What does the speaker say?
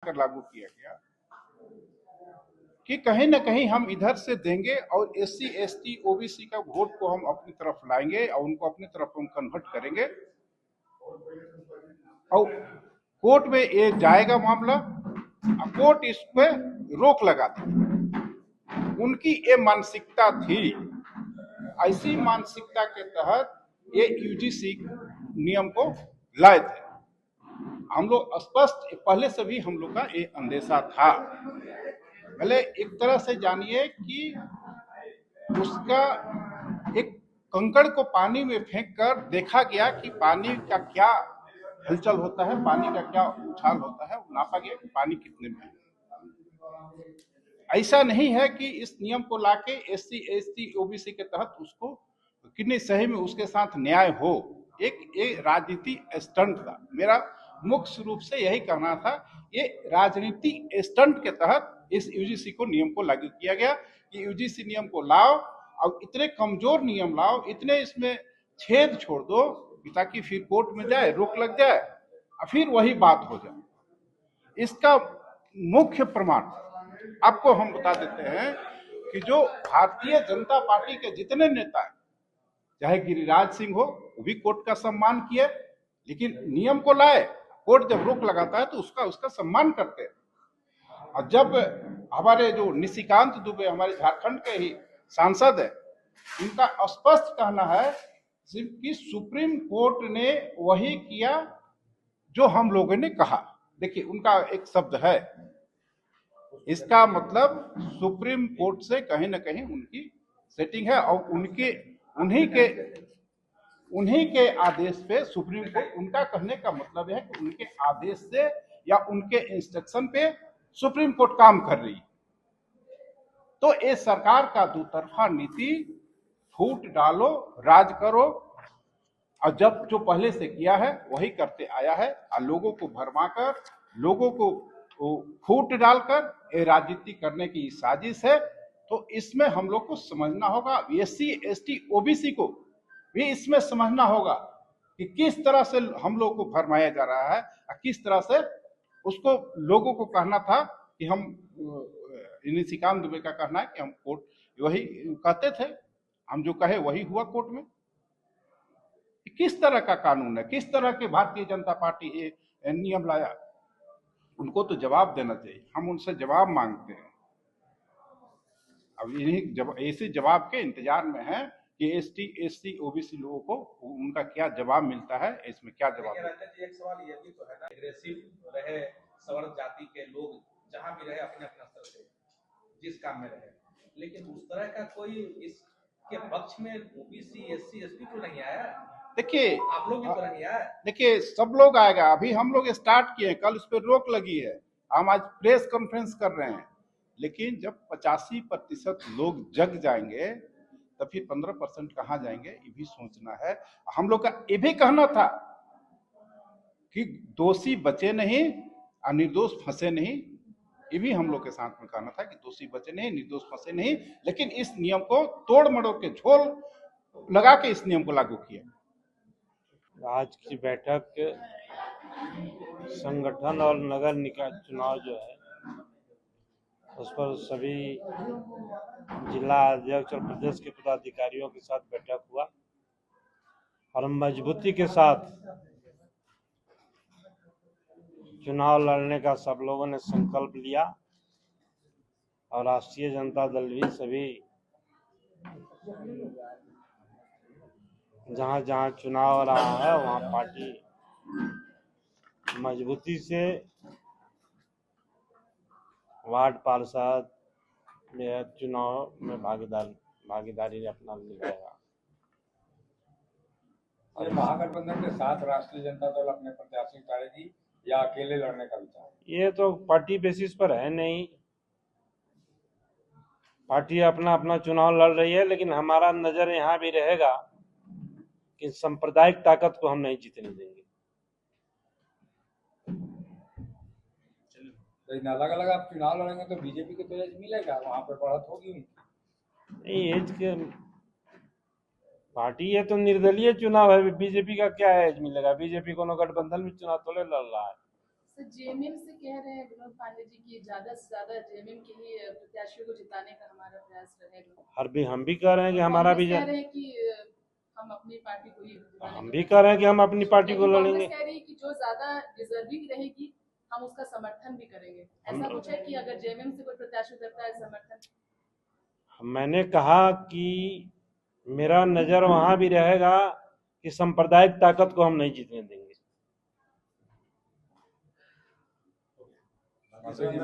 कर लागू किया गया कि कहीं ना कहीं हम इधर से देंगे और SC ST OBC का वोट को हम अपनी तरफ लाएंगे और उनको अपनी तरफ हम कन्वर्ट करेंगे और कोर्ट में ये जाएगा मामला, कोर्ट इस पे रोक लगा देगी। उनकी ये मानसिकता थी। ऐसी मानसिकता के तहत ये UGC नियम को लाए थे। हम लोग स्पष्ट पहले से भी हम लोग का ये अंदेशा था। भले एक तरह से जानिए कि उसका एक कंकड़ को पानी में फेंक कर देखा गया कि पानी का क्या हलचल होता है, पानी का क्या उछाल होता है, नापा गया कि पानी कितने में है। ऐसा नहीं है कि इस नियम को लाके SC ST OBC के तहत उसको कितनी सही में उसके साथ न्याय हो। एक राजनीति स्टंट था। मेरा मुख्य रूप से यही कहना था, ये राजनीति स्टंट के तहत इस UGC को नियम को लागू किया गया कि UGC नियम को लाओ और इतने कमजोर नियम लाओ, इतने इसमें छेद छोड़ दो ताकि फिर कोर्ट में जाए, रोक लग जाए और फिर वही बात हो जाए। इसका मुख्य प्रमाण आपको हम बता देते हैं कि जो भारतीय जनता पार्टी के जितने नेता हैं, चाहे गिरिराज सिंह हो, वो भी कोर्ट का सम्मान किए, लेकिन नियम को लाए। कोर्ट जब रोक लगाता है तो उसका सम्मान करते हैं। और जब हमारे जो निशिकांत दुबे हमारे झारखंड के ही सांसद है, इनका स्पष्ट कहना है कि सुप्रीम कोर्ट ने वही किया जो हम लोगों ने कहा। देखिए उनका एक शब्द है, इसका मतलब सुप्रीम कोर्ट से कहीं ना कहीं उनकी सेटिंग है और उन्हीं के आदेश पे सुप्रीम कोर्ट, उनका कहने का मतलब है कि उनके आदेश से या उनके इंस्ट्रक्शन पे सुप्रीम कोर्ट काम कर रही है। तो ये सरकार का दुतरफा नीति, फूट डालो, राज करो, और जब जो पहले से किया है वही करते आया है और लोगों को भरमाकर, लोगों को फूट डालकर ये राजनीति करने की साजिश है। तो इसमें हम लोग को समझना होगा, SC ST OBC को भी इसमें समझना होगा कि किस तरह से हम लोग को भरमाया जा रहा है और किस तरह से उसको लोगों को कहना था कि हम, निशिकांत दुबे का कहना है कि हम कोर्ट वही कहते थे, हम जो कहे वही हुआ कोर्ट में। किस तरह का कानून है, किस तरह के भारतीय जनता पार्टी ये नियम लाया, उनको तो जवाब देना चाहिए। हम उनसे जवाब मांगते हैं। अब इन्हीं ऐसे जवाब के इंतजार में है कि ST SC OBC लोगों को उनका क्या जवाब मिलता है, इसमें क्या जवाब मिलता है। एक सवाल ये भी तो है ना, एग्रेसिव रहे सवर्ण जाति के लोग जहां भी रहे अपने अपने स्तर से जिस काम में रहे, लेकिन उस तरह का कोई इसके पक्ष में OBC SC ST तो नहीं आया। देखिए आप लोग भी तो नहीं आए। देखिए सब लोग आएगा, अभी हम लोग स्टार्ट किए, कल उस पर रोक लगी है, हम आज प्रेस कॉन्फ्रेंस कर रहे हैं, लेकिन जब 85% लोग जग जाएंगे तो फिर 15% कहाँ जाएंगे, ये भी सोचना है। हम लोग का ये भी कहना था कि दोषी बचे नहीं और निर्दोष फंसे नहीं, ये भी हम लोग के साथ में कहना था कि दोषी बचे नहीं, निर्दोष फंसे नहीं, लेकिन इस नियम को तोड़ मड़ोड़ के झोल लगा के इस नियम को लागू किया। आज की बैठक संगठन और नगर निकाय चुनाव जो है उस पर सभी जिला अध्यक्ष और प्रदेश के पदाधिकारियों के साथ बैठक हुआ और मजबूती के साथ चुनाव लड़ने का सब लोगों ने संकल्प लिया और राष्ट्रीय जनता दल भी सभी जहां जहां चुनाव रहा है वहां पार्टी मजबूती से वार्ड पार्षद में चुनाव में भागीदारी अपना निभाएगा। महागठबंधन के साथ राष्ट्रीय जनता दल अपने प्रत्याशी उतारेगी या अकेले लड़ने का विचार? ये तो पार्टी बेसिस पर है नहीं, पार्टी अपना अपना चुनाव लड़ रही है, लेकिन हमारा नजर यहाँ भी रहेगा कि सांप्रदायिक ताकत को हम नहीं जीतने देंगे। लेकिन अलग अलग आप चुनाव लड़ेंगे तो बीजेपी को तो एज मिलेगा, वहां पर बढ़त होगी। नहीं, एज के पार्टी है तो निर्दलीय चुनाव है, बीजेपी का क्या एज मिलेगा? बीजेपी को गठबंधन में चुनाव थोड़े लड़ रहा है। जेएमएम से कह रहे हैं विनोद पांडे जी की ज्यादा से ज्यादा जेएमएम के ही प्रत्याशियों को जिताने का हमारा प्रयास रहेगा। हम भी कह रहे हैं कि हमारा भी कह रहे हैं कि हम अपनी पार्टी को ही जिताने हम का भी कह रहे हैं कि हम अपनी पार्टी को लेकिन लड़ेंगे। कांग्रेस कह रही है कि जो ज्यादा डिजर्विंग रहेगी हम उसका समर्थन भी करेंगे। ऐसा कुछ है कि अगर जेएमएम से कोई प्रत्याशी उतरता है समर्थन? मैंने कहा कि मेरा नजर वहां भी रहेगा कि सांप्रदायिक ताकत को हम नहीं जीतने देंगे। मंत्री जी,